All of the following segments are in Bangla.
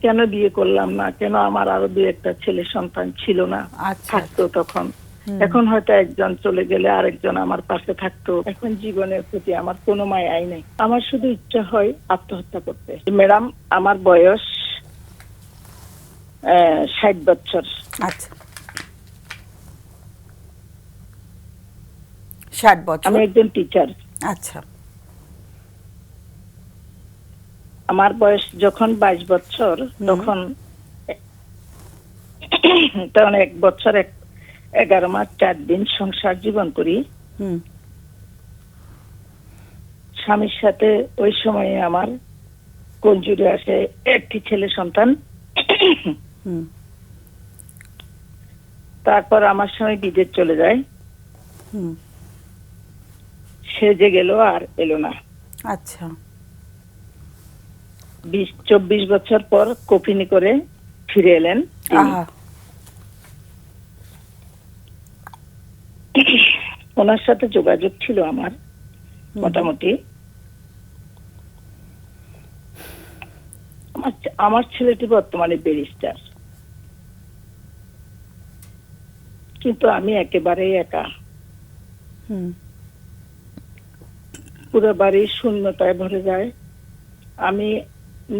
কেন বিয়ে করলাম না, কেন আমার আরো দুই একটা ছেলে সন্তান ছিল না, আচ্ছা, থাকতো তখন। এখন হয়তো একজন চলে গেলে আরেকজন আমার পাশে থাকতো। এখন জীবনের প্রতি আমার কোনো মায়াই নেই। আমার শুধু ইচ্ছা হয় আত্মহত্যা করতে। ম্যাডাম, আমার বয়স 60 বছর। আচ্ছা, 60 বছর। আমি একজন টিচার। আচ্ছা, আমার বয়স যখন 22 বছর, তখন 1 বছর 11 মাস 4 দিন সংসার জীবন করি হুম, স্বামীর সাথে। ওই সময়ে আমার কঞ্জুরে আসে একটি ছেলে সন্তান। হুম, তারপর আমার স্বামী বিদেশ চলে যায়। হুম, সে যে গেল আর এলো না। আচ্ছা, 24 বছর পর কফিনি করে ফিরে এলেন তিনি। আহা, ওনার সাথে যোগাযোগ ছিল আমার মোটামুটি। আমার ছেলেটি বর্তমানে ব্যারিস্টার, কিন্তু আমি একেবারেই একা। হুম, পুরো বাড়ি শূন্যতায় ভরে যায়। আমি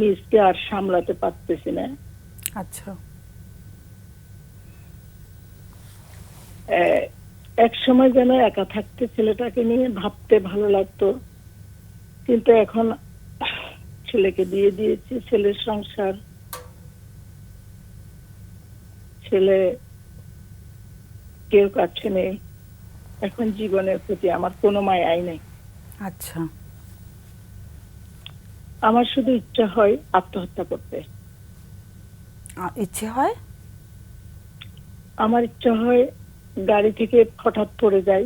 নিজকে আর সামলাতে পারতেছি না। আচ্ছা, এক সময় যেন একা থাকতে ছেলেটাকে নিয়ে ভাবতে ভালো লাগতো, কিন্তু এখন ছেলেকে দিয়ে দিয়েছি, ছেলের সংসার, ছেলে কেউ কাছে নেই। এখন জীবনের প্রতি আমার কোনো মায়াই নেই। আচ্ছা, আমার শুধু ইচ্ছা হয় আত্মহত্যা করতে। ইচ্ছে হয়? আমার ইচ্ছা হয় গাড়ি থেকে হঠাৎ পড়ে যাই।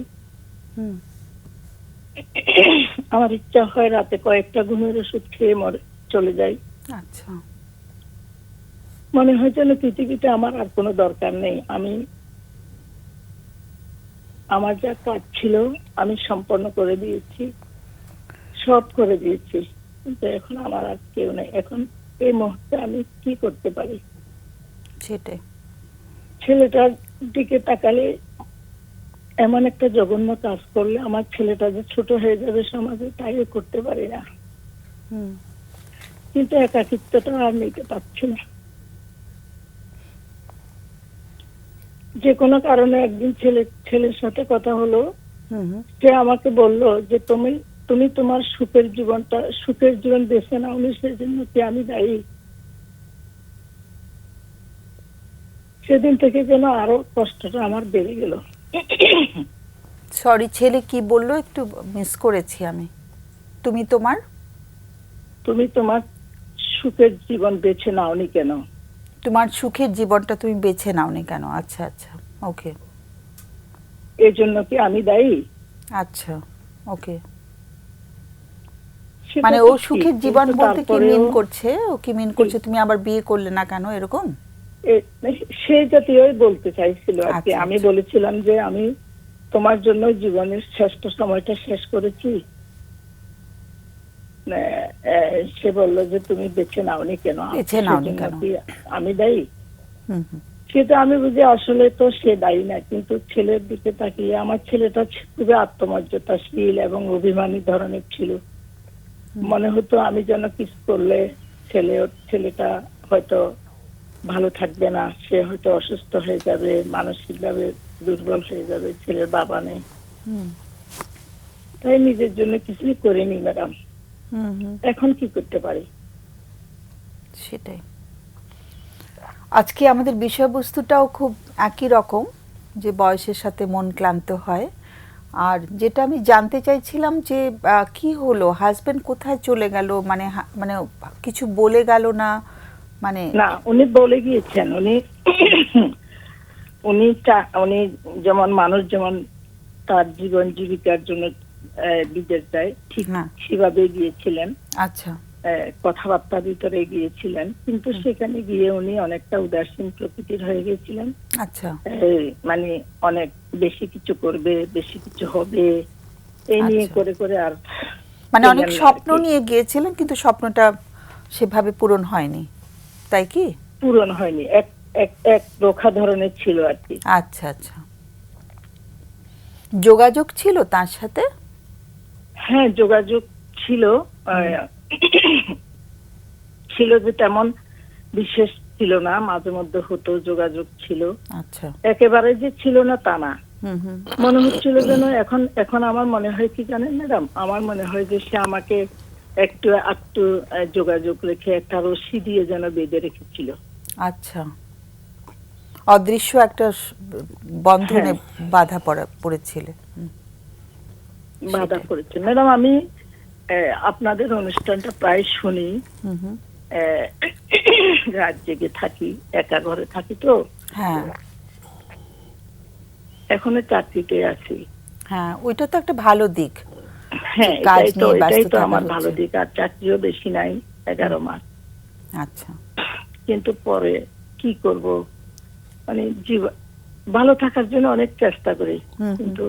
হুম, আমার ইচ্ছা হয় রাতে কয়েকটা ঘুমের ওষুধ খেয়ে চলে যাই। আচ্ছা, মনে হয় যেন পৃথিবীতে আমার আর কোনো দরকার নেই। আমার যা কাজ ছিল আমি সম্পন্ন করে দিয়েছি, সব করে দিয়েছি, কিন্তু এখন আমার আর কেউ নেই। এখন এই মুহূর্তে আমি কি করতে পারি? সেটাই। ছেলেটার দিকে তাকালে এমন একটা জঘন্য কাজ করলে আমার ছেলেটা যে ছোট হয়ে যাবে সমাজে, তাইও করতে পারি না। হুম, কিন্তু একাকিত্বটা আর নিতে পারছি না। যে কোনো কারণে একদিন ছেলের সাথে কথা হলো। হুম, হুম, সে আমাকে বলল যে তুমি তোমার সুখের জীবন বেছে নাওনি, সেজন্য কি আমি দায়ী? সেদিন থেকে যেন আরো কষ্টটা আমার বেড়ে গেল। সরি, ছেলে কি বললো একটু মিস করেছি আমি। তুমি তুমি তোমার সুখের জীবন বেছে নাওনি কেন? তোমার সুখের জীবনটা তুমি বেছে নাওনি কেন? আচ্ছা, আচ্ছা, ওকে, এই জন্য কি আমি দায়ী? আচ্ছা, ওকে। সেটা মানে তো ও ঠিক, সুখের জীবন কিন্তু বলতে কি তারপরেও মিন করছে? ও কি মিন করছে তুমি আবার বিয়ে করলে না কেন, এরকম? সেই জাতীয়ই বলতে চাইছিল আর কি। আচ্ছা, আমি আচ্ছা, বলেছিলাম যে আমি তোমার জন্য জীবনের শ্রেষ্ঠ সময়টা শেষ করেছি। সে বললো যে তুমি বেছে নাওনি কেন, বেছে নাওনি সেজন্য কেন? কি আমি দায়ী? হুম, হুম, সেটা আমি বুঝি আসলে তো সে দায়ী না, কিন্তু ছেলের দিকে তাকিয়ে আমার ছেলেটা খুবই আত্মমর্যাদাশীল এবং অভিমানী ধরনের ছিল। মনে হতো আমি যেন কিছু করলে ছেলেটা হয়তো ভালো থাকবে না, সে হয়তো অসুস্থ হয়ে যাবে, মানসিকভাবে দুর্বল হয়ে যাবে, ছেলের বাবা নেই। হুম, তাই নিজের জন্য কিছুই করিনি ম্যাডাম। হুম, হুম, এখন কি করতে পারি? সেটাই। আজকে আমাদের বিষয়বস্তুটাও খুব একই রকম, যে বয়সের সাথে মন ক্লান্ত হয়। আর যেটা আমি জানতে চাইছিলাম যে কি হলো, হাজবেন্ড কোথায় চলে গেল? মানে মানে কিছু বলে গেল না? মানে না, উনি বলে গিয়েছেন। উনি যেমন মানুষ যেমন তার জীবন জীবিকার জন্য বিদেশ যায়, ঠিক না, সেভাবে গিয়েছিলেন। আচ্ছা, কথাবার্তার ভিতরে গিয়েছিলেন, কিন্তু সেখানে গিয়ে উনি অনেকটা উদাসীন প্রকৃতির হয়ে গেছিলেন। আচ্ছা, মানে অনেক বেশি কিছু করবে, বেশি কিছু হবে, এই নিয়ে আচ্ছা, করে করে আর মানে অনেক গেলেন না আর স্বপ্ন কি। নিয়ে গিয়েছিলেন কিন্তু স্বপ্নটা সেভাবে পূরণ হয়নি। তাই কি? পূরণ হয়নি, এক এক এক রোখা ধরনের ছিল আর কি। আচ্ছা আচ্ছা, যোগাযোগ ছিল তার সাথে? হ্যাঁ, যোগাযোগ ছিল, ছিল যে তেমন বিশেষ ছিল না, মাঝে মধ্যে হতো, যোগাযোগ ছিল, আচ্ছা। একেবারে যে ছিল না তা না। হুম হুম। মনে হচ্ছিল যেন এখন এখন আমার মনে হয় কি জানেন ম্যাডাম, আমার মনে হয় যে সে আমাকে একটু একটু যোগাযোগ রেখে একটা রশি দিয়ে যেন বেঁধে রেখেছিল। আচ্ছা, অদৃশ্য একটা বন্ধনে হ্যাঁ, বাধা পড়েছিল। বাধা সেটাই। করেছে। ম্যাডাম আমি আপনাদের অনুষ্ঠানটা প্রায় শুনি, হুম হুম। রাত জেগে থাকি, একা ঘরে থাকি তো, হ্যাঁ এখনো চাকরিতে আছি। হ্যাঁ, ওইটা তো একটা ভালো দিক, যে হ্যাঁ, কাজ এটাই তো নিয়ে ব্যস্ত এটাই তো থাকা আমার ভালো হচ্ছে। দিক, আর চাকরিও বেশি নাই, 11 মাস। আচ্ছা। কিন্তু পরে কি করব, মানে জীবন ভালো থাকার জন্য অনেক চেষ্টা করি, হুম হুম। কিন্তু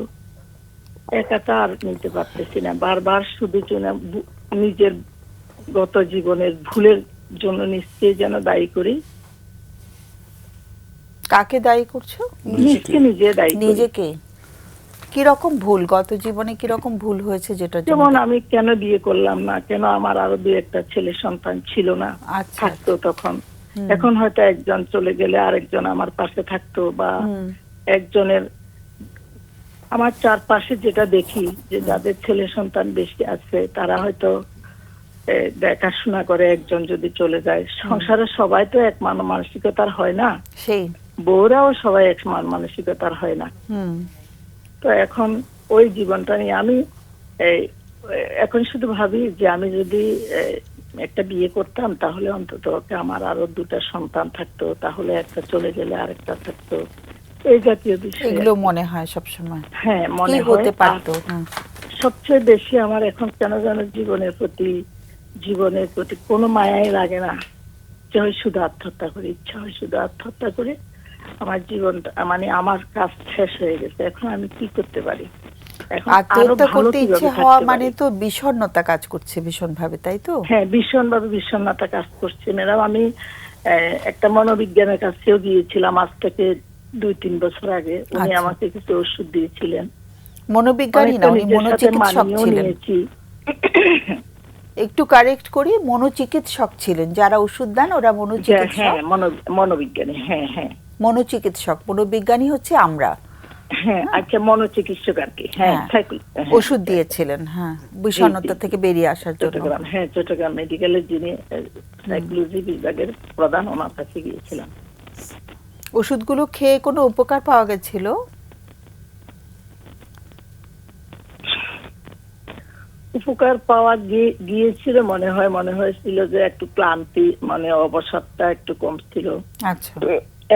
একাটা আর নিতে পারতেছি না। বারবার শুধু নিজের গত জীবনের ভুলের জন্য নিশ্চয়ই যেন দায়ী করি, কাকে দায়ী করছো? নিজকে নিজে দায়ী করি। নিজেকে। কিরকম ভুল, গত জীবনে কিরকম ভুল হয়েছে যেটার জন্য? যেমন আমি কেন বিয়ে করলাম না, কেন আমার আরো 2-1টা ছেলে সন্তান ছিল না, আচ্ছা থাকতো আচ্ছা। তখন। হুম এখন হয়তো একজন চলে গেলে আরেকজন আমার পাশে থাকতো, বা হুম একজনের, আমার চারপাশে যেটা দেখি যে যাদের ছেলে সন্তান বেশি আছে তারা হয়তো দেখাশোনা করে, একজন যদি চলে যায়। সংসারে সবাই তো এক মানসিকতার হয় না, সেই। বউরাও সবাই এক মানসিকতার হয় না। হুম। তো এখন ওই জীবনটা নিয়ে আমি এই, এখন শুধু ভাবি যে আমি যদি একটা বিয়ে করতাম তাহলে অন্তত আমার আরো 2টা সন্তান থাকতো, তাহলে একটা চলে গেলে আরেকটা থাকতো, এই জাতীয় বিষয়। এগুলো মনে হয় সবসময় হ্যাঁ, কি মনে হয়। হতে আর পারতো। হুম। সবচেয়ে বেশি আমার এখন কেন যেন জীবনের প্রতি কোনো মায়াই লাগে না। ইচ্ছা হয় শুধু আত্মহত্যা করি, ইচ্ছা হয় শুধু আত্মহত্যা করে আমার জীবনটা, মানে আমার কাজ শেষ হয়ে গেছে, এখন আমি কি করতে পারি, এখন আরো আত্মহত্যা ভালো করতে ইচ্ছে কিভাবে হওয়া থাকতে মানে পারি। তো বিষণ্ণতা কাজ করছে ভীষণ ভাবে, তাই তো? হ্যাঁ, ভীষণভাবে বিষণ্ণতা কাজ করছে ম্যাডাম। আমি একটা মনোবিজ্ঞানের কাছেও গিয়েছিলাম আজ থেকে 2-3 বছর আগে। উনি আচ্ছা, আমাকে কিছু ওষুধ দিয়েছিলেন, মনোবিজ্ঞানী না, অনেকটা উনি নিজের সাথে মনোচিকিৎসক মানিয়েও ছিলেন। নিয়েছি। একটু কারেক্ট করি, মনোচিকিৎসক ছিলেন। যারা ওষুধ দেন ওরা মনোচিকিৎসক। হ্যাঁ, মনোবিজ্ঞানী, হ্যাঁ হ্যাঁ মনোচিকিৎসক, মনোবিজ্ঞানী হচ্ছে আমরা। হ্যাঁ। আচ্ছা, মনোচিকিৎসক আর কি। হ্যাঁ, হ্যাঁ, হ্যাঁ, ওষুধ দিয়েছিলেন, হ্যাঁ, বিষণ্ণতা থেকে বেরিয়ে আসার জন্য। চট্টগ্রাম, হ্যাঁ চট্টগ্রাম মেডিকেলের যিনি সাইকোলজি বিভাগের প্রধান, ওনার কাছে গিয়েছিলাম। ওষুধগুলো খেয়ে কোনো উপকার পাওয়া গেছিল? উপকার পাওয়া গিয়েছিল, মনে হয়েছিল যে একটু ক্লান্তি, মানে অবসাদটা একটু কম ছিল। আচ্ছা।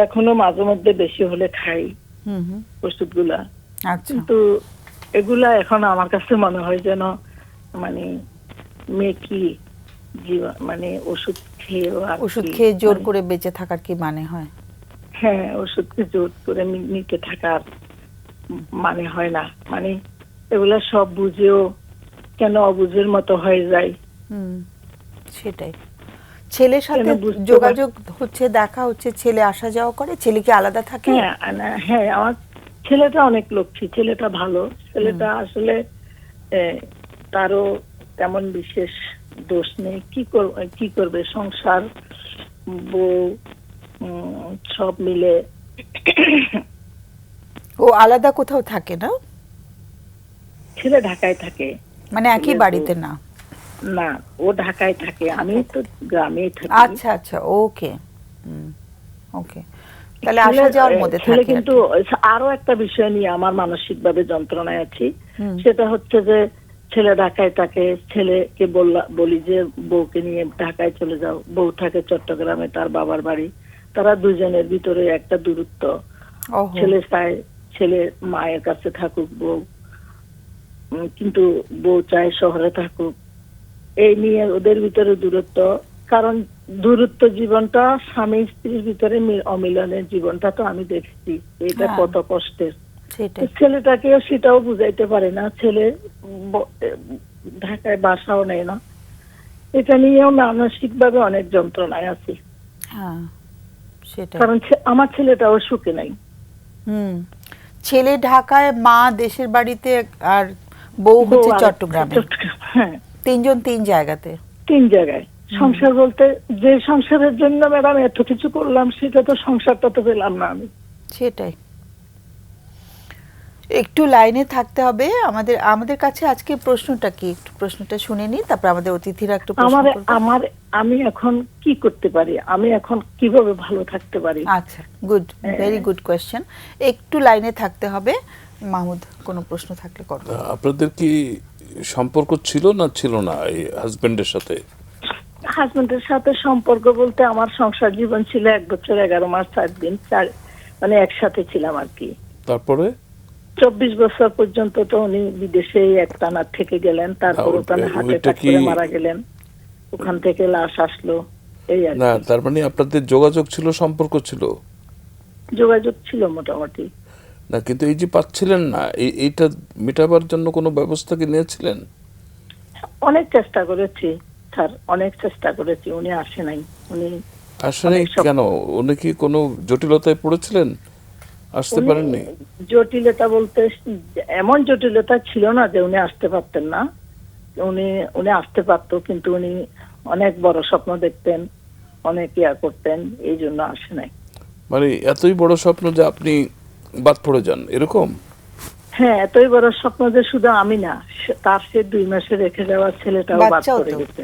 এখনো মাঝে মধ্যে বেশি হলে খাই হুম হুম। ওষুধগুলা, আচ্ছা। কিন্তু এগুলা এখন আমার কাছে মনে হয় যেন, মানে মেয়ে কি জীবন, মানে ওষুধ খেয়েও আর ওষুধ কি, খেয়ে জোর মানে করে বেঁচে থাকার কি মানে হয়? হ্যাঁ, ওষুধকে জোর করে নিতে থাকার মানে হয় না। মানে এগুলা সব বুঝেও কেন অবুঝের মতো হয়ে যায়, হুম, সেটাই। ছেলের কেন সাথে বুঝতে যোগাযোগ হচ্ছে, দেখা হচ্ছে, ছেলে আসা যাওয়া করে? ছেলে কি আলাদা থাকে? হ্যাঁ, হ্যাঁ, আমার ছেলেটা অনেক লক্ষ্মী, ছেলেটা ভালো, ছেলেটা আসলে তারও তেমন বিশেষ দোষ নেই। কি করবে, সংসার, বউ, সব মিলে। ও আলাদা কোথাও থাকে না? ছেলে ঢাকায় থাকে। মানে একই ছেলের বাড়িতে না? না, ও ঢাকায় থাকে, আমি তো গ্রামেই থাকি। আচ্ছা আচ্ছা, ওকে। ওকে, তাহলে আসা যাওয়ার মধ্যে ছেলে থাকে আর কিন্তু কি। আরো একটা বিষয় নিয়ে আমার মানসিক ভাবে যন্ত্রণায় আছি। হুম। সেটা হচ্ছে যে ছেলে ঢাকায় থাকে, ছেলেকে বলি যে বউকে নিয়ে ঢাকায় চলে যাও, বউ থাকে চট্টগ্রামে তার বাবার বাড়ি, তারা দুজনের ভিতরে একটা দূরত্ব। ওহো। ছেলে চায় ছেলে মায়ের কাছে থাকুক বউ, কিন্তু বউ চায় শহরে থাকুক। এই নিয়ে ওদের ভিতরে দূরত্ব। কারণ দূরত্ব জীবনটা, স্বামী স্ত্রীর ভিতরে অমিলনের জীবনটা তো আমি দেখছি, এটা হ্যাঁ। কত কষ্টের। সেটাই। ছেলেটাকেও সেটাও বুঝাইতে পারে না, ছেলে ঢাকায় বাসাও নেয় না। এটা নিয়েও মানসিক ভাবে অনেক যন্ত্রণায় আছি। হ্যাঁ, সেটাই। কারণ আমার ছেলেটাও সুখে নাই। হুম, ছেলে ঢাকায়, মা দেশের বাড়িতে, আর বউ হচ্ছে চট্টগ্রামে। হ্যাঁ, তিনজন তিন জায়গাতে। 3 জায়গায় সংসার বলতে, যে সংসারের জন্য ম্যাডাম এত কিছু করলাম, সেটা তো সংসারটা তো পেলাম না আমি। সেটাই। একটু লাইনে থাকতে হবে। আমাদের আমাদের কাছে আজকে প্রশ্নটা কি, একটু প্রশ্নটা শুনে নি, তারপর আমাদের অতিথিরা একটু প্রশ্ন আমার করবে। আমার আমি এখন কি করতে পারি, আমি এখন কিভাবে ভালো থাকতে পারি? আচ্ছা, গুড, ভেরি গুড কোয়েশ্চেন। একটু লাইনে থাকতে হবে। মাহমুদ, কোনো প্রশ্ন থাকলে করো। আপনাদের কি সম্পর্ক ছিল না ছিল না এই হাজবেন্ডের সাথে? হাজবেন্ডের সাথে সম্পর্ক বলতে, আমার সংসার জীবন ছিল 1 বছর 11 মাস 4 দিন, মানে একসাথে ছিলাম আর কি। তারপরে 24 বছর পর্যন্ত তো উনি বিদেশে একটানা থেকে গেলেন, তারপর ওখানে হার্ট অ্যাটাক করে মারা গেলেন, ওখান থেকে লাশ আসলো, এই আর না, কি। তার মানে আপনাদের যোগাযোগ ছিল, সম্পর্ক ছিল? যোগাযোগ ছিল মোটামুটি। না, কিন্তু এই যে পাচ্ছিলেন না, এইটা মেটাবার জন্য কোনো ব্যবস্থা কি নিয়েছিলেন? অনেক চেষ্টা করেছি স্যার, অনেক চেষ্টা করেছি, উনি আসে নাই। উনি আসলে কেন, উনি কি কোনো জটিলতায় পড়েছিলেন, আসতে উনি পারেননি? জটিলতা বলতে এমন জটিলতা ছিল না যে উনি আসতে পারতেন না। উনি উনি আসতে পারতো, কিন্তু উনি অনেক বড় স্বপ্ন দেখতেন, অনেক ইয়া করতেন, এই জন্য আসে নাই। মানে এতই বড় স্বপ্ন যে আপনি বাদ পড়ে যান, এরকম? হ্যাঁ, এতই বড় স্বপ্ন যে শুধু আমি না, তার সে 2 মাসে রেখে যাওয়া ছেলেটাও বাদ বাচ্চাও পড়ে তো। গেছে।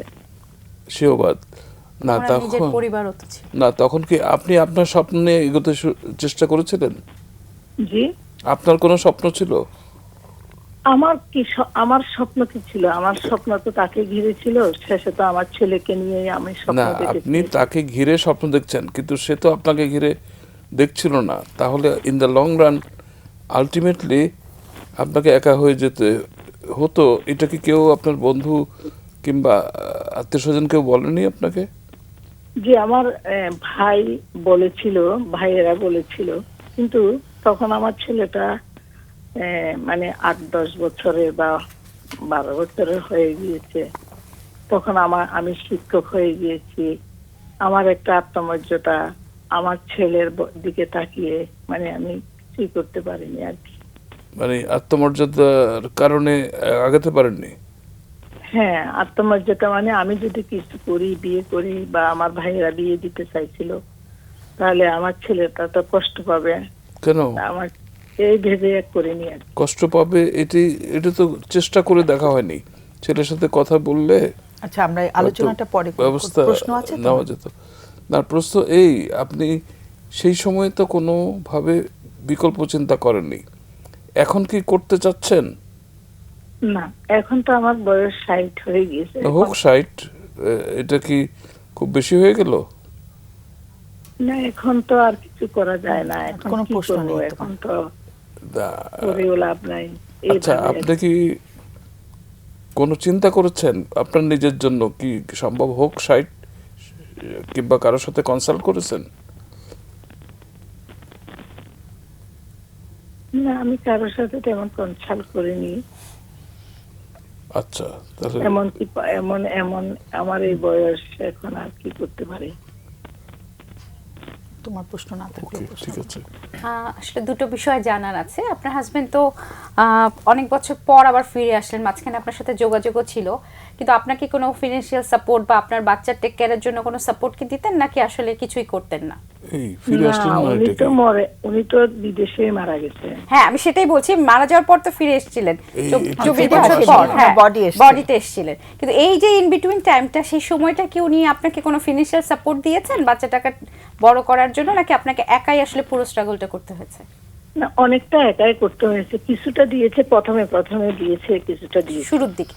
সেও বাদ। না ওনার নিজের তখন, পরিবারও তো ছিল। না তখন কি আপনি আপনার স্বপ্ন নিয়ে এগোতে চেষ্টা করেছিলেন? জি, আপনার কোনো স্বপ্ন ছিল? আমার স্বপ্ন কি ছিল? আমার স্বপ্ন তো তাকে ঘিরে ছিল, শেষে তো আমার ছেলেকে নিয়ে আমি স্বপ্ন না, দেখেছি। আপনি তাকে ঘিরে স্বপ্ন দেখছেন, কিন্তু সে তো আপনাকে ঘিরে দেখছিল না। তাহলে in the long run ultimately আপনাকে একা হয়ে যেতে হতো। এটা কি কেউ, আপনার বন্ধু কিংবা আত্মীয় স্বজন কেউ বলেনি আপনাকে? যে আমার ভাই বলেছিল, ভাইয়েরা বলেছিল, কিন্তু তখন আমার ছেলেটা মানে 8-10 বছরের বা 12 বছরের হয়ে গিয়েছে। তখন আমি শিক্ষক হয়ে গিয়েছি। আমার একটা আত্মমর্যাদা, আমার ছেলের দিকে তাকিয়ে মানে আমি কিছুই করতে পারিনি আর কি। মানে আত্মমর্যাদার কারণে আগাতে পারেননি? হ্যাঁ, আত্মমর্যাদা মানে আমি যদি কিছু করি, বিয়ে করি, বা আমার ভাইয়েরা বিয়ে দিতে চাইছিল, তাহলে আমার ছেলেটা তো কষ্ট পাবে, কেন আমার এই ভেবে করিনি আর কি। কষ্ট পাবে? এটা তো চেষ্টা করে দেখা হয়নি? ছেলের সাথে কথা বললে আচ্ছা, আমরা এই আলোচনাটা পরে করব। ব্যবস্থা প্রশ্ন আছে তো? নেওয়া যেত। না, প্রশ্ন এই, আপনি সেই সময় তো কোনোভাবে বিকল্প চিন্তা করেননি, এখন কি করতে চাচ্ছেন? না, এখন তো আমার বয়স 60 হয়ে গিয়েছে। হোক 60, এটা কি খুব বেশি হয়ে গেল? না, এখন তো আর কিছু করা যায় না। এখন কোনো কি প্রশ্ন করবো? নেই তো। এখন তো দা- করেও লাভ নাই। আচ্ছা, এইভাবে আপনি কি কোনো চিন্তা করেছেন আপনার নিজের জন্য, কি সম্ভব হোক 60, কিংবা কারোর সাথে কনসাল্ট করেছেন? না, আমি কারোর সাথে তেমন কনসাল্ট করিনি। আচ্ছা, তাহলে এমন কি এমন এমন আমার এই বয়স, এখন আর কি করতে পারি? তোমার প্রশ্ন না থাকলে ওকে, প্রশ্ন ঠিক আছে। আসলে দুটো বিষয় জানার আছে। আপনার হাজবেন্ড তো অনেক বছর পর আবার ফিরে আসলেন, মাঝখানে আপনার সাথে যোগাযোগও ছিল, কিন্তু আপনাকে কোনো ফিনান্সিয়াল সাপোর্ট বা আপনার বাচ্চার টেক কেয়ারের জন্য কোনো সাপোর্ট কি দিতেন, নাকি আসলে কিছুই করতেন না? এই ফিরে না, আসলেন না, উনি এটা তো কি? উনি তো বিদেশে মারা গেছে। হ্যাঁ, আমি সেটাই বলছি, মারা যাওয়ার পর তো ফিরে এসেছিলেন এই- 24 ফিরে বছর আসেনি, পর। হ্যাঁ, হ্যাঁ, body এসেছে। বডিতে এসেছিলেন, কিন্তু এই যে ইন বিটুইন টাইমটা, সেই সময়টা কি উনি আপনাকে কোনো ফিনান্সিয়াল সাপোর্ট দিয়েছেন বাচ্চাটাকে বড় করার জন্য, নাকি আপনাকে একাই আসলে পুরো স্ট্রাগলটা করতে হয়েছে? না, অনেকটা একাই করতে হয়েছে। কিছুটা দিয়েছে, প্রথমে দিয়েছে, কিছুটা দিয়েছে শুরুর দিকে।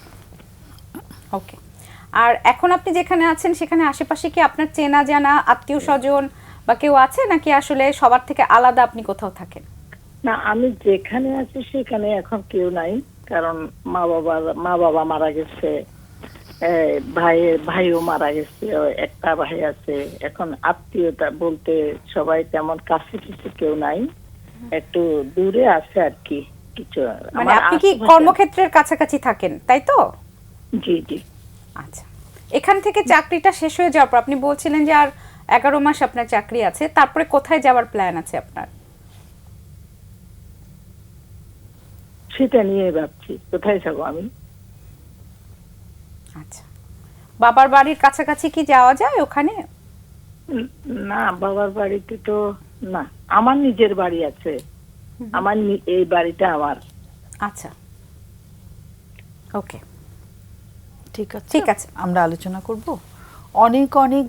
ওকে। আর এখন আপনি যেখানে আছেন সেখানে আশেপাশে কি আপনার চেনা জানা আত্মীয় স্বজন বা কেউ আছে, নাকি আসলে সবার থেকে আলাদা আপনি কোথাও থাকেন? না, আমি যেখানে আছি সেখানে এখন কেউ নাই, কারণ মা বাবা মারা গেছে, ভাইও মারা গেছে, একটা ভাই আছে। এখন আত্মীয়তা বলতে সবাই তেমন কাছে কিছু কেউ নাই, একটু দূরে আছে আর কি কিছু। মানে আমার আপনি কি আশেপাশে- কর্মক্ষেত্রের কাছাকাছি থাকেন, তাই তো? জি জি। আচ্ছা, এখান থেকে চাকরিটা শেষ হয়ে যাওয়ার পর আপনি বলছিলেন যে আর 11 মাস আপনার চাকরি আছে, তারপরে কোথায় যাওয়ার প্ল্যান আছে আপনার? সেটা নিয়ে ভাবছি কোথায় যাবো আমি। আচ্ছা, বাবার বাড়ির কাছাকাছি কি যাওয়া যায় ওখানে? না, বাবার বাড়িতে তো না, আমার নিজের বাড়ি আছে, আমার এই বাড়িটা আমার। আচ্ছা, ওকে, ঠিক আছে, ঠিক আছে। আমরা আলোচনা করব। অনেক অনেক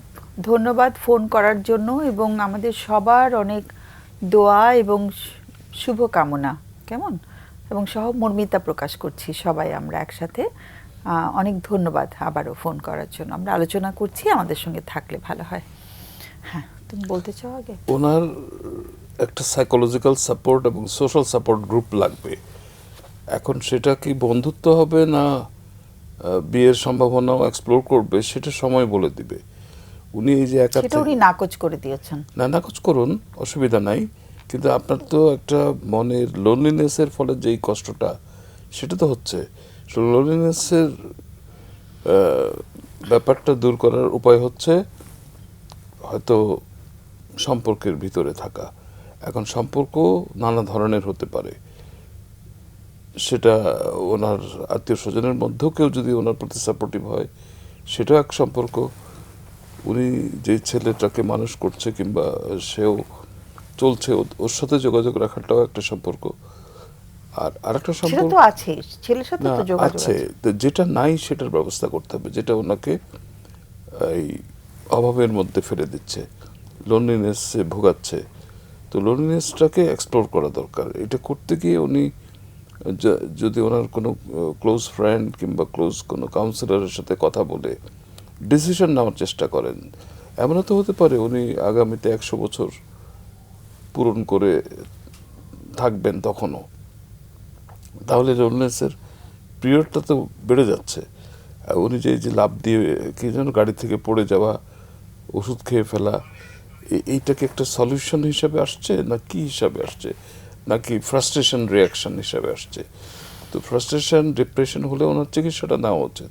ধন্যবাদ ফোন করার জন্য, এবং আমাদের সবার অনেক দোয়া এবং শুভকামনা, কেমন, এবং সহমর্মিতা প্রকাশ করছি সবাই আমরা একসাথে। অনেক ধন্যবাদ আবারও ফোন করার জন্য। আমরা আলোচনা করছি, আমাদের সঙ্গে থাকলে ভালো হয়। হ্যাঁ, তুমি বলতে চাও আগে? ওনার একটা সাইকোলজিক্যাল সাপোর্ট এবং সোশ্যাল সাপোর্ট গ্রুপ লাগবে। এখন সেটা কি বন্ধুত্ব হবে না বিয়ের সম্ভাবনাও এক্সপ্লোর করবে, সেটা সময় বলে দিবে। উনি এই যে একা সেটা উনি নাকচ করে দিয়েছেন। না, নাকচ করুন, অসুবিধা নাই, কিন্তু আপনার তো একটা মনের লোনলিনেসের ফলে যেই কষ্টটা, সেটা তো হচ্ছে। লোনলিনেসের ব্যাপারটা দূর করার উপায় হচ্ছে হয়তো সম্পর্কের ভিতরে থাকা। এখন সম্পর্ক নানা ধরনের হতে পারে, সেটা ওনার আত্মীয় স্বজনের মধ্যেও কেউ যদি ওনার প্রতি সাপোর্টিভ হয়, সেটাও এক সম্পর্ক। উনি যে ছেলেটাকে মানুষ করছে কিংবা সেও চলছে, ওর সাথে যোগাযোগ রাখাটাও একটা সম্পর্ক। আর আরেকটা সেটা সম্পর্ক তো আছে, ছেলের সাথে না তো যোগাযোগ আছে, আছে। তো যেটা নাই সেটার ব্যবস্থা করতে হবে, যেটা ওনাকে এই অভাবের মধ্যে ফেলে দিচ্ছে, লোনলিনেসে ভোগাচ্ছে। তো লোনলিনেসটাকে এক্সপ্লোর করা দরকার। এটা করতে গিয়ে উনি যদি ওনার কোনো ক্লোজ ফ্রেন্ড কিংবা ক্লোজ কোনো কাউন্সিলরের সাথে কথা বলে ডিসিশন নেওয়ার চেষ্টা করেন। এমনও তো হতে পারে উনি আগামীতে 100 বছর পূরণ করে থাকবেন তখনও, তাহলে লোনলিনেসের পিরিয়ডটা তো বেড়ে যাচ্ছে। উনি যে লাভ দিয়ে কি যেন গাড়ি থেকে পড়ে যাওয়া, ওষুধ খেয়ে ফেলা, এইটাকে একটা সলিউশন হিসাবে আসছে না কি হিসাবে আসছে, নাকি ফ্রাস্ট্রেশন রিয়াকশন হিসাবে আসছে? তো ফ্রাস্ট্রেশন ডিপ্রেশন হলে ওনার চিকিৎসাটা নেওয়া উচিত।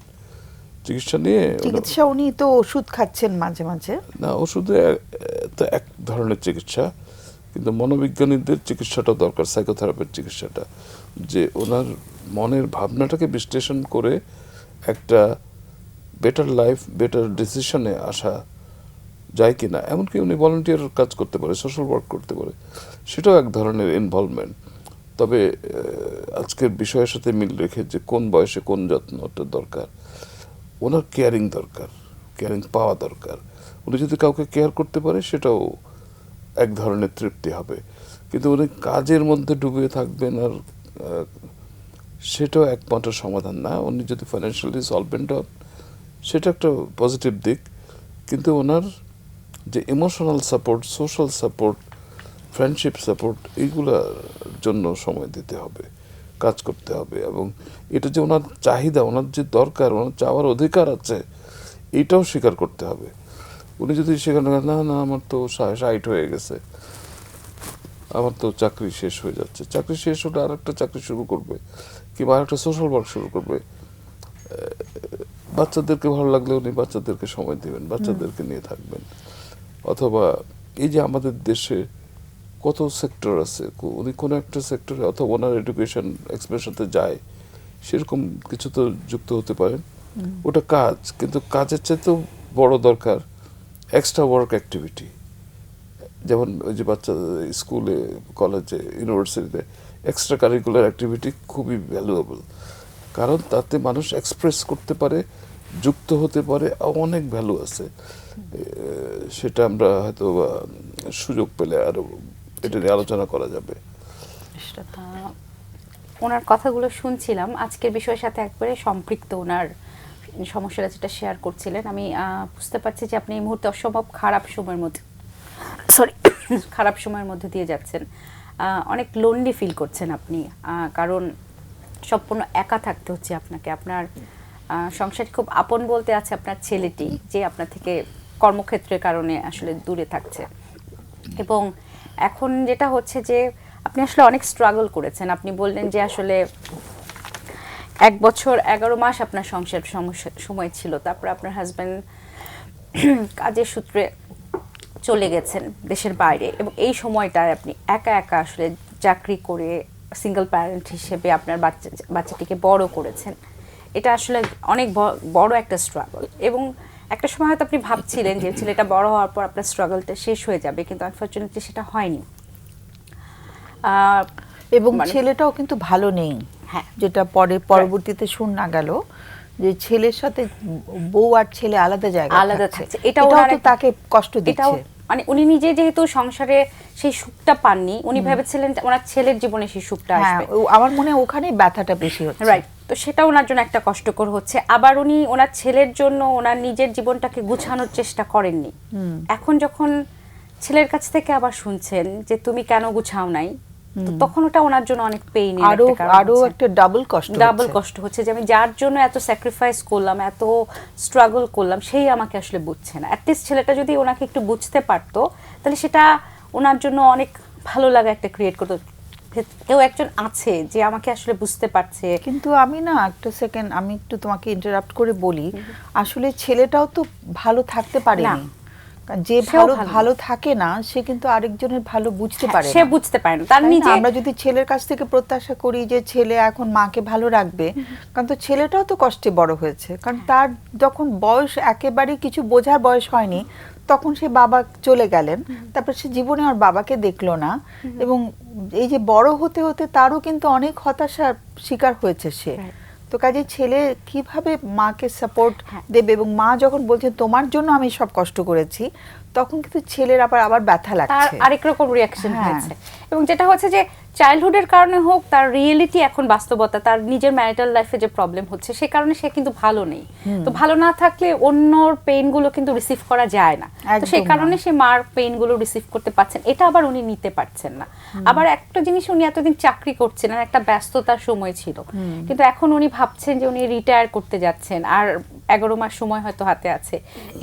চিকিৎসা নিয়ে চিকিৎসা, উনি তো ওষুধ খাচ্ছেন মাঝে মাঝে। না, ওষুধে তো এক ধরনের চিকিৎসা, কিন্তু মনোবিজ্ঞানীদের চিকিৎসাটা দরকার, সাইকোথেরাপির চিকিৎসাটা, যে ওনার মনের ভাবনাটাকে বিশ্লেষণ করে একটা বেটার লাইফ, বেটার ডিসিশনে আসা যায় কিনা। এমনকি উনি ভলান্টিয়ার কাজ করতে পারে, সোশ্যাল ওয়ার্ক করতে পারে, সেটাও এক ধরনের ইনভলভমেন্ট। তবে আজকের বিষয়ের সাথে মিল রেখে যে কোন বয়সে কোন যত্নটা দরকার, ওনার কেয়ারিং দরকার, কেয়ারিং পাওয়া দরকার। উনি যদি কাউকে কেয়ার করতে পারে, সেটাও এক ধরনের তৃপ্তি হবে। কিন্তু উনি কাজের মধ্যে ডুবে থাকবেন, আর সেটাও একমাত্র সমাধান না। উনি যদি ফাইন্যান্সিয়ালি সলভেন্ট হন, সেটা একটা পজিটিভ দিক, কিন্তু ওনার যে emotional support, social support, friendship support, এইগুলোর জন্য সময় দিতে হবে, কাজ করতে হবে। এবং এটা যে ওনার চাহিদা, ওনার যে দরকার, ওনার চাওয়ার অধিকার আছে, এইটাও স্বীকার করতে হবে। উনি যদি সেখানে না না আমার তো 60 হয়ে গেছে, আমার তো চাকরি শেষ হয়ে যাচ্ছে, চাকরি শেষ হলে আর একটা চাকরি শুরু করবে কিংবা আর একটা সোশ্যাল ওয়ার্ক শুরু করবে। বাচ্চাদেরকে ভালো লাগলে উনি বাচ্চাদেরকে সময় দিবেন, বাচ্চাদেরকে নিয়ে থাকবেন। অথবা এই যে আমাদের দেশে কত সেক্টর আছে, উনি কোনো একটা সেক্টরে অথবা ওনার এডুকেশন এক্সপের সাথে যায়, সেরকম কিছু তো যুক্ত হতে পারেন। ওটা কাজ, কিন্তু কাজের চাইতেও বড় দরকার এক্সট্রা ওয়ার্ক অ্যাক্টিভিটি। যেমন ওই যে বাচ্চা স্কুলে, কলেজে, ইউনিভার্সিটিতে এক্সট্রা কারিকুলার অ্যাক্টিভিটি খুবই ভ্যালুয়েবল, কারণ তাতে মানুষ এক্সপ্রেস করতে পারে, যুক্ত হতে পারে, অনেক ভ্যালু আছে। সেটা আমরা হয়তো সুযোগ পেলে আরো এটা নিয়ে আলোচনা করা যাবে। ওনার কথাগুলো শুনছিলাম, আজকের বিষয়ের সাথে একবারে সম্পৃক্ত ওনার সমস্যাটা যেটা শেয়ার করছিলেন। আমি বুঝতে পারছি যে আপনি এই মুহূর্তে অসম্ভব খারাপ সময়ের মধ্যে দিয়ে যাচ্ছেন। অনেক লোনলি ফিল করছেন আপনি, কারণ সম্পূর্ণ একা থাকতে হচ্ছে আপনাকে। আপনার সংসারে খুব আপন বলতে আছে আপনার ছেলেটি, যে আপনার থেকে কর্মক্ষেত্রের কারণে আসলে দূরে থাকছে। এবং এখন যেটা হচ্ছে যে আপনি আসলে অনেক স্ট্রাগল করেছেন। আপনি বললেন যে আসলে 1 বছর 11 মাস আপনার সংসার সময় ছিল, তারপর আপনার হাজব্যান্ড কাজের সূত্রে চলে গেছেন দেশের বাইরে এবং এই সময়টায় আপনি একা একা আসলে চাকরি করে সিঙ্গেল প্যারেন্ট হিসেবে আপনার বাচ্চাটিকে বড় করেছেন, এটা আসলে অনেক বড় একটা স্ট্রাগল। এবং একটা সময় হয়তো আপনি ভাবছিলেন যে ছেলেটা বড় হওয়ার পর আপনার স্ট্রাগলটা শেষ হয়ে যাবে, কিন্তু আনফরচুনেটলি সেটা হয়নি। এবং ছেলেটাও কিন্তু ভালো নেই, হ্যাঁ, যেটা পরবর্তীতে শোনা গেল যে ছেলের সাথে বউ আর ছেলে আলাদা জায়গায় আলাদা থাকছে। থাকছে। এটাও তো তাকে কষ্ট দিচ্ছে। মানে উনি নিজে যেহেতু সংসারে সেই সুখটা পাননি, উনি ভেবেছিলেন ওনার ছেলের জীবনে সেই সুখটা হ্যাঁ, আসবে। আমার মনে হয় ওখানেই ব্যথাটা বেশি হচ্ছে। রাইট, তো সেটা ওনার জন্য একটা কষ্টকর হচ্ছে। আবার উনি ওনার ছেলের জন্য ওনার নিজের জীবনটাকে গুছানোর চেষ্টা করেননি। এখন যখন ছেলের কাছ থেকে আবার শুনছেন যে তুমি কেন গুছাও নাই, তো তখন ওটা ওনার জন্য অনেক পেইন, আরো একটা ডাবল কষ্ট হচ্ছে যে আমি যার জন্য এত স্যাক্রিফাইস করলাম, এত স্ট্রাগল করলাম, সেই আমাকে আসলে বুঝছে না। অ্যাটলিস্ট ছেলেটা যদি ওনাকে একটু বুঝতে পারতো, তাহলে সেটা ওনার জন্য অনেক ভালো লাগা একটা ক্রিয়েট করতো, কেউ একজন আছে যে আমাকে আসলে বুঝতে পারছে। কিন্তু আমি না একটা সেকেন্ড, আমি একটু তোমাকে ইন্টারাপ্ট করে বলি, আসলে ছেলেটাও তো ভালো থাকতে পারেনি। যে ভালো থাকে না সে কিন্তু আরেকজনের ভালো বুঝতে পারে না, সে বুঝতে পারে না তার নিজে। আমরা যদি ছেলের কাছ থেকে প্রত্যাশা করি যে ছেলে এখন মাকে ভালো রাখবে, কারণ তো ছেলেটাও তো কষ্টে বড় হয়েছে, কারণ তার যখন বয়স একেবারে কিছু বোঝার বয়স হয়নি তখন সে বাবা চলে গেলেন, তারপর সে জীবনে আর বাবাকে দেখলো না। এবং এই যে বড় হতে হতে তারও কিন্তু অনেক হতাশার শিকার হয়েছে সে। তো কাজে ছেলে কিভাবে মাকে সাপোর্ট দেবে, এবং মা যখন বলছে তোমার জন্য আমি সব কষ্ট করেছি, তখন কিন্তু ছেলের আবার ব্যথা লাগছে, তার আরেক রকম রিঅ্যাকশন হয়েছে। এবং যেটা হচ্ছে যে চাইল্ডহুডের কারণে হোক, তার রিয়েলিটি এখন বাস্তবতা, তার নিজের ম্যারিটাল লাইফে যে প্রবলেম হচ্ছে সে কারণে সে কিন্তু ভালো নেই। তো ভালো না থাকলে অন্যর পেইন গুলো কিন্তু রিসিভ করা যায় না, তো সেই কারণে সে মার পেইন গুলো রিসিভ করতে পারছেন, এটা আবার উনি নিতে পারছেন না। আবার একটা জিনিস, উনি এতদিন চাকরি করছেন আর একটা ব্যস্ততার সময় ছিল, কিন্তু এখন উনি ভাবছেন যে উনি রিটায়ার করতে যাচ্ছেন, আর 11 মাস সময় হয়তো হাতে আছে।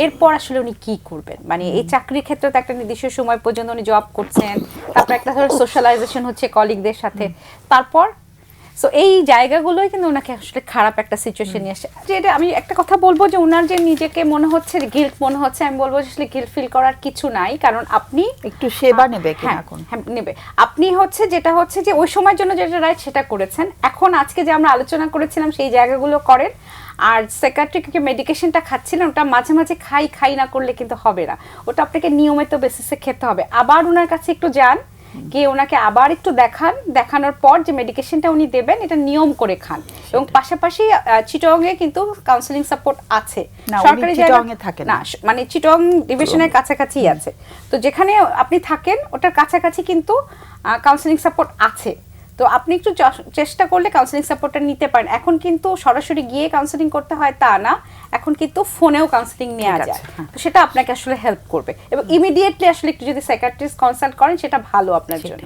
এরপর আসলে উনি কি করবেন? মানে এই চাকরির ক্ষেত্রে তো একটা নির্দিষ্ট সময় পর্যন্ত উনি জব করছেন, তারপর একটা ধরনের সোশ্যালাইজেশন হচ্ছে কলিগদের সাথে, তারপর সো এই জায়গাগুলোই কিন্তু ওনাকে আসলে খারাপ একটা সিচুয়েশন নিয়ে আসে। যেটা আমি একটা কথা বলবো যে ওনার যে নিজেকে মনে হচ্ছে গিল্ট মনে হচ্ছে, আমি বলবো আসলে গিল্ট ফিল করার কিছু নাই, কারণ আপনি একটু সেবা নেবে কিনা এখন। হ্যাঁ নেবে, আপনি হচ্ছে যেটা হচ্ছে যে ওই সময়ের জন্য যেটা রাইট সেটা করেছেন। এখন আজকে যে আমরা আলোচনা করেছিলাম সেই জায়গাগুলো করেন। আর সাইকিয়াট্রিক মেডিকেশনটা খাচ্ছিলেন, ওটা মাঝে মাঝে খাই না করলে কিন্তু হবে না, ওটা আপনাকে নিয়মিত বেসিসে খেতে হবে। আবার ওনার কাছে একটু যান, গিয়ে ওনাকে আবার একটু দেখানোর পর যে মেডিকেশনটা উনি দেবেন এটা নিয়ম করে খান। এবং পাশাপাশি চিটগংয়ে কিন্তু কাউন্সেলিং সাপোর্ট আছে, সরকারি জায়গায় থাকে না, মানে চিটগং ডিভিশনের কাছাকাছি আছে, তো যেখানে আপনি থাকেন ওটার কাছাকাছি কিন্তু কাউন্সেলিং সাপোর্ট আছে। তো আপনি একটু চেষ্টা করলে কাউন্সেলিং সাপোর্টটা নিতে পারেন। এখন কিন্তু সরাসরি গিয়ে কাউন্সেলিং করতে হয় তা না, এখন কিন্তু ফোনেও কাউন্সেলিং নেওয়া যায়, তো সেটা আপনাকে আসলে হেল্প করবে। এবং ইমিডিয়েটলি আসলে একটু যদি সাইকিয়াট্রিস্ট কনসাল্ট করেন সেটা ভালো আপনার জন্য।